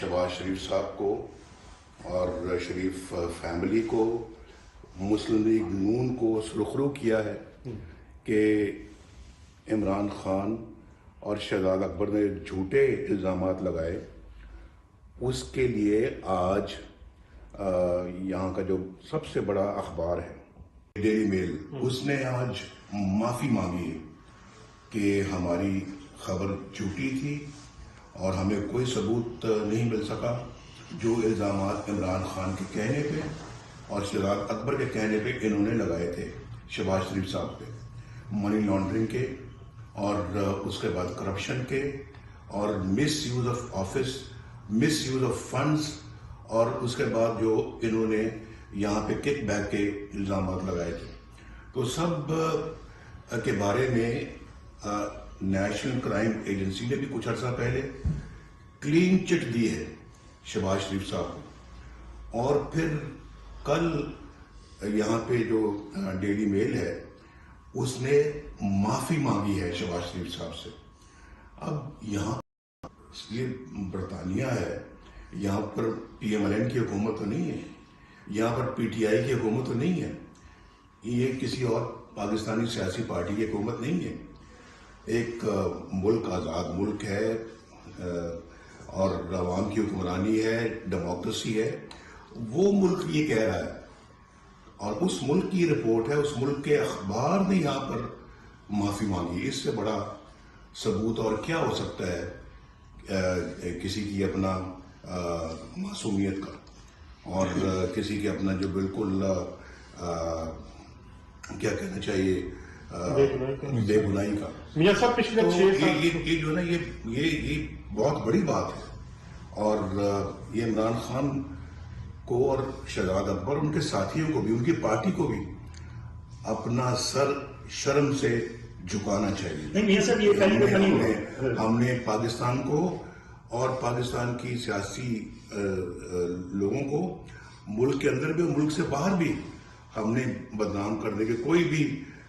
शहबाज शरीफ साहब को और शरीफ फैमिली को, मुस्लिम लीग नून को सुरखरू किया है कि इमरान खान और शहजाद अकबर ने झूठे इल्ज़ामात लगाए। उसके लिए आज यहाँ का जो सबसे बड़ा अखबार है डेली मेल, उसने आज माफ़ी मांगी है कि हमारी खबर झूठी थी और हमें कोई सबूत नहीं मिल सका। जो इल्ज़ामात इमरान खान के कहने पे और शहजाद अकबर के कहने पे इन्होंने लगाए थे शहबाज शरीफ साहब पे, मनी लॉन्ड्रिंग के और उसके बाद करप्शन के और miss use of office, miss use of funds, और उसके बाद जो इन्होंने यहाँ पे किक बैक के इल्ज़ामात लगाए थे। तो सब के बारे में नेशनल क्राइम एजेंसी ने भी कुछ अर्सा पहले क्लीन चिट दी है शहबाज शरीफ साहब को, और फिर कल यहाँ पे जो डेली मेल है उसने माफ़ी मांगी है शहबाज शरीफ साहब से। अब यहाँ ये बरतानिया है, यहाँ पर PMLN की हुकूमत तो नहीं है, यहाँ पर PTI की हुकूमत तो नहीं है, ये किसी और पाकिस्तानी सियासी पार्टी की हुकूमत नहीं है। एक मुल्क आज़ाद मुल्क है और अवाम की हुक्मरानी है, डेमोक्रेसी है, वो मुल्क ये कह रहा है और उस मुल्क की रिपोर्ट है, उस मुल्क के अखबार ने यहाँ पर माफ़ी मांगी। इससे बड़ा सबूत और क्या हो सकता है किसी की अपना मासूमियत का और किसी के अपना जो बिल्कुल क्या कहना चाहिए बेगुनाही का। मियां साहब पिछले 6 साल ये जो है ना ये बहुत बड़ी बात है और ये इमरान खान को और शहजाद अकबर उनके साथियों को भी, उनकी पार्टी को भी अपना सर शर्म से झुकाना चाहिए। नहीं मियां साहब, ये हमने पाकिस्तान को और पाकिस्तान की सियासी लोगों को मुल्क के अंदर भी और मुल्क से बाहर भी हमने बदनाम करने के कोई भी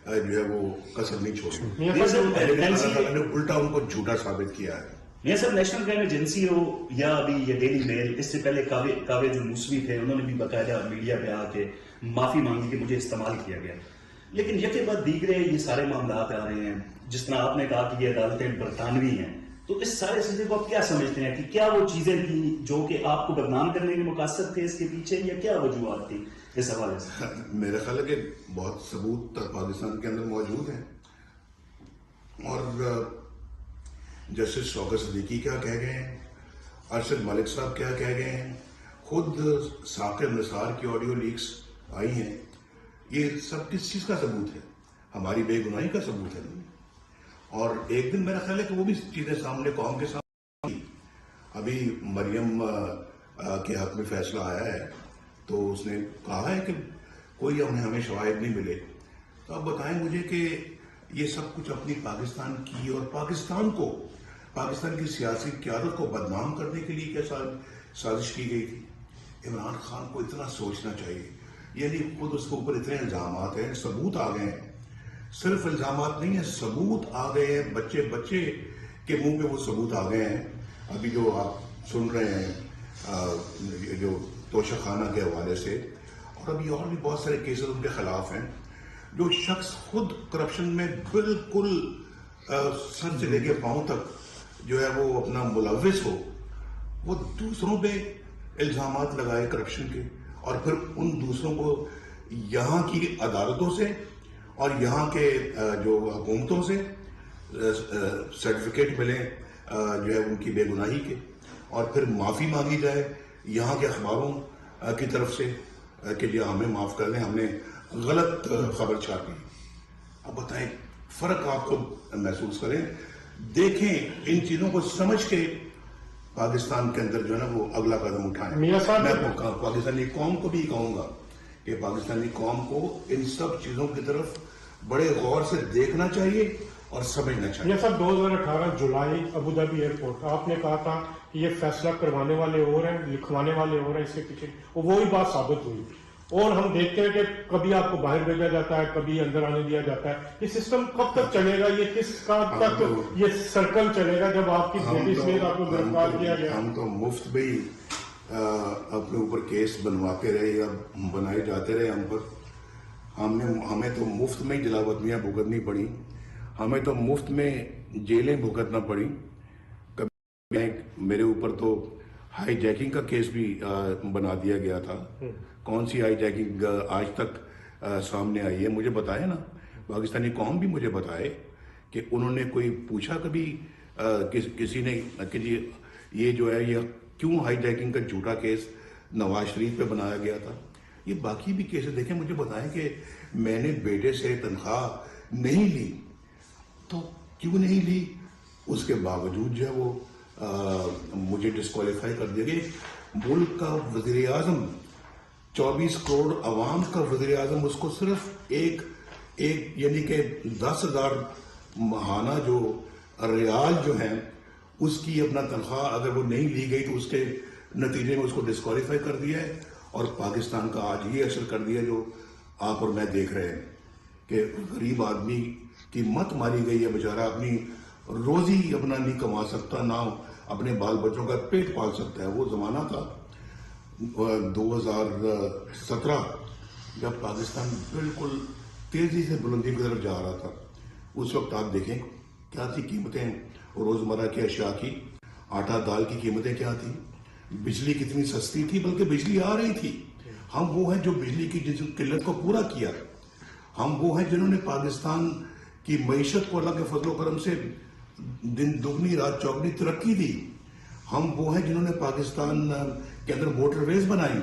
जो है वो कसर नहीं छोड़ी। अल्लाह ने उल्टा उनको झूठा साबित किया है। मियां साहब, नेशनल क्राइम एजेंसी हो या अभी ये डेली मेल, इससे पहले कावे जो मूसवी थे उन्होंने भी बकायदा मीडिया पे आके माफी मांगी कि मुझे इस्तेमाल किया गया। लेकिन यके बाद दीगरे ये सारे मामला आ रहे हैं, जिस तरह आपने कहा कि ये अदालतें बरतानवी हैं, तो इस सारे सिलसिले को आप क्या समझते हैं कि क्या वो चीजें थी जो कि आपको बदनाम करने के मकसद थे इसके पीछे, या क्या वजूहत थी इस हवाले से? मेरा ख्याल है कि बहुत सबूत पाकिस्तान के अंदर मौजूद हैं और जस्टिस शौकत सिद्दीकी क्या कह गए हैं, अरशद मलिक साहब क्या कह गए हैं, खुद साकिब निसार की ऑडियो लीक्स आई हैं। ये सब किस चीज़ का सबूत है? हमारी बेगुनाही का सबूत है। और एक दिन मेरा ख्याल है कि वो भी चीज़ें सामने कौम के सामने, अभी मरियम के हक में फैसला आया है तो उसने कहा है कि कोई हमें शवाहिद नहीं मिले। तो आप बताएं मुझे कि ये सब कुछ अपनी पाकिस्तान की और पाकिस्तान को, पाकिस्तान की सियासी क़यादत को बदनाम करने के लिए क्या साजिश की गई थी? इमरान खान को इतना सोचना चाहिए। यानी खुद उसके ऊपर इतने इल्ज़ामात हैं, सबूत आ गए हैं, सिर्फ इल्ज़ामात नहीं है, सबूत आ गए हैं, बच्चे बच्चे के मुंह में वो सबूत आ गए हैं। अभी जो आप सुन रहे हैं जो तोशाखाना के हवाले से, और अभी और भी बहुत सारे केसेस उनके खिलाफ हैं। जो शख्स खुद करप्शन में बिल्कुल सर से लेके पांव तक जो है वो अपना मुलव्विस हो, वो दूसरों पे इल्ज़ामात लगाए करप्शन के और फिर उन दूसरों को यहाँ की अदालतों से और यहाँ के जो हुकूमतों से सर्टिफिकेट मिले जो है उनकी बेगुनाही के, और फिर माफ़ी मांगी जाए यहाँ के अखबारों की तरफ से कि जी हमें माफ़ कर दें, हमने गलत खबर छापी। अब बताएं, फ़र्क आपको महसूस करें, देखें, इन चीज़ों को समझ के पाकिस्तान के अंदर जो है ना वो अगला कदम उठाएं। मैं पाकिस्तानी कौम को भी कहूँगा कि पाकिस्तानी कौम को इन सब चीज़ों की तरफ बड़े गौर से देखना चाहिए और समझना चाहिए। ये सब 2018 जुलाई अबू धाबी एयरपोर्ट, आपने कहा था कि ये फैसला करवाने वाले और हैं, लिखवाने वाले और हैं, इसके पीछे वही बात साबित हुई। اور ہم دیکھتے ہیں کہ کبھی آپ کو باہر بھیجا جاتا ہے، کبھی اندر آنے دیا جاتا ہے. یہ سسٹم کب تک چلے گا؟ یہ کس کا تک یہ سرکل چلے گا جب آپ کی بیٹی سمیت آپ کو گرفتار کیا گیا؟ ہم تو مفت میں ہی اپنے اوپر کیس بنواتے رہے یا بنائے جاتے رہے ہم پر. ہمیں تو مفت میں جلا وطنیاں بھگتنی پڑی، ہمیں تو مفت میں جیلیں بھگتنا پڑی. کبھی میرے اوپر تو ہائی جیکنگ کا کیس بھی بنا دیا گیا تھا. کون سی ہائی جیکنگ آج تک سامنے آئی ہے؟ مجھے بتائے نا، پاکستانی قوم بھی مجھے بتائے کہ انہوں نے کوئی پوچھا کبھی کسی نے کہ جی یہ جو ہے یہ کیوں ہائی جیکنگ کا جھوٹا کیس نواز شریف پہ بنایا گیا تھا؟ یہ باقی بھی کیسز دیکھیں، مجھے بتائیں کہ میں نے بیٹے سے تنخواہ نہیں لی تو کیوں نہیں لی؟ اس کے باوجود جو ہے وہ مجھے ڈسکوالیفائی کر دیا گیا. ملک کا وزیر اعظم، 24 کروڑ عوام کا وزیر اعظم، اس کو صرف ایک یعنی کہ 10,000 ماہانہ جو ریال جو ہیں اس کی اپنا تنخواہ اگر وہ نہیں لی گئی تو اس کے نتیجے میں اس کو ڈسکوالیفائی کر دیا ہے. اور پاکستان کا آج یہ اثر کر دیا جو آپ اور میں دیکھ رہے ہیں کہ غریب آدمی کی مت ماری گئی ہے. بیچارہ اپنی روزی اپنا نہیں کما سکتا، نہ اپنے بال بچوں کا پیٹ پال سکتا ہے. وہ زمانہ تھا 2017 جب پاکستان بالکل تیزی سے بلندی کی طرف جا رہا تھا. اس وقت آپ دیکھیں کیا تھی قیمتیں روزمرہ کی اشیاء کی. آٹا دال کی قیمتیں کیا تھی، بجلی کتنی سستی تھی، بلکہ بجلی آ رہی تھی. ہم وہ ہیں جو بجلی کی جس قلت کو پورا کیا. ہم وہ ہیں جنہوں نے پاکستان کی معیشت کو اللہ کے فضل و کرم سے دن دگنی رات چوگنی ترقی دی. ہم وہ ہیں جنہوں نے پاکستان کے اندر موٹر ویز بنائی.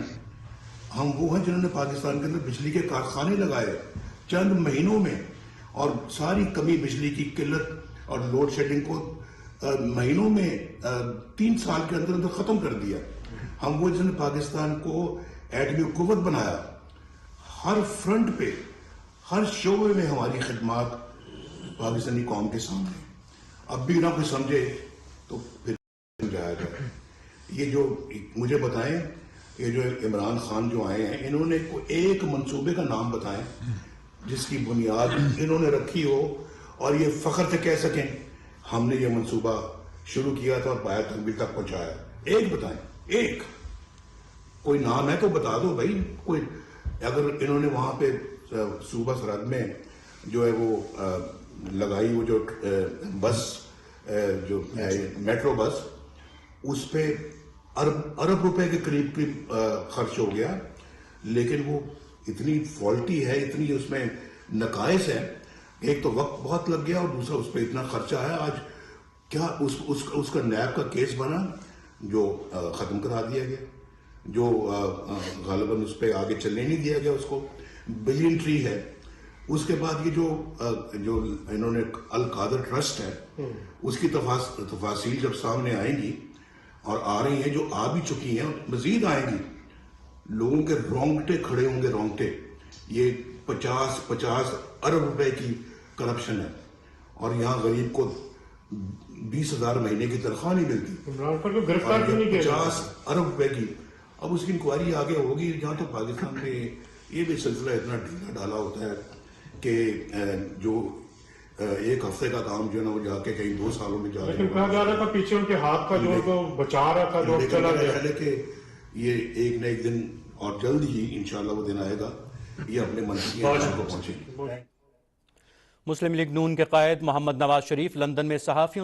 ہم وہ ہیں جنہوں نے پاکستان کے اندر بجلی کے کارخانے لگائے چند مہینوں میں، اور ساری کمی بجلی کی قلت اور لوڈ شیڈنگ کو مہینوں میں 3 سال کے اندر ختم کر دیا. ہم وہ جنہوں نے پاکستان کو ایٹمی قوت بنایا. ہر فرنٹ پہ، ہر شعبے میں ہماری خدمات پاکستانی قوم کے سامنے. اب بھی نہ کوئی سمجھے تو پھر جایا جائے. یہ جو مجھے بتائیں، یہ جو عمران خان جو آئے ہیں، انہوں نے ایک منصوبے کا نام بتائیں جس کی بنیاد انہوں نے رکھی ہو اور یہ فخر سے کہہ سکیں ہم نے یہ منصوبہ شروع کیا تھا اور پایا تکمیل تک پہنچایا. ایک بتائیں، ایک کوئی نام ہے تو بتا دو بھائی. کوئی اگر انہوں نے وہاں پہ صوبہ سرحد میں جو ہے وہ لگائی وہ جو بس جو میٹرو بس، اس پہ ارب روپے کے قریب خرچ ہو گیا، لیکن وہ اتنی فالٹی ہے، اتنی اس میں نقائص ہیں. ایک تو وقت بہت لگ گیا اور دوسرا اس پہ اتنا خرچہ ہے. آج کیا اس کا نیب کا کیس بنا جو ختم کرا دیا گیا، جو غالباً اس پہ آگے چلنے نہیں دیا گیا. اس کو بلین ٹری ہے. اس کے بعد یہ جو انہوں نے القادر ٹرسٹ ہے، اس کی تفاصیل جب سامنے آئیں گی اور آ رہی ہیں، جو آ بھی چکی ہیں مزید آئیں گی، لوگوں کے رونگٹے کھڑے ہوں گے. رونگٹے. یہ 50 ارب روپے کی کرپشن ہے اور یہاں غریب کو 20,000 مہینے کی تنخواہ نہیں ملتی. عمران خان کو گرفتار کیوں نہیں کیا؟ 50 ارب روپے کی. اب اس کی انکوائری آگے ہوگی. جہاں تو پاکستان میں یہ بھی سلسلہ اتنا ڈھیلا ڈالا ہوتا ہے کہ جو ایک ہفتے کا کام جو ہے نا وہ جا کے کہیں 2 سالوں میں جا رہے ہیں. لیکن کہا جا رہا تھا پیچھے ان کے ہاتھ کا جو تو بچا رہا تھا، جو چلا گیا. ہے کہ یہ ایک نہ ایک دن اور جلد ہی انشاءاللہ وہ دن آئے گا، یہ اپنے منصب کو پہنچے گی. مسلم لیگ نون کے قائد محمد نواز شریف لندن میں صحافیوں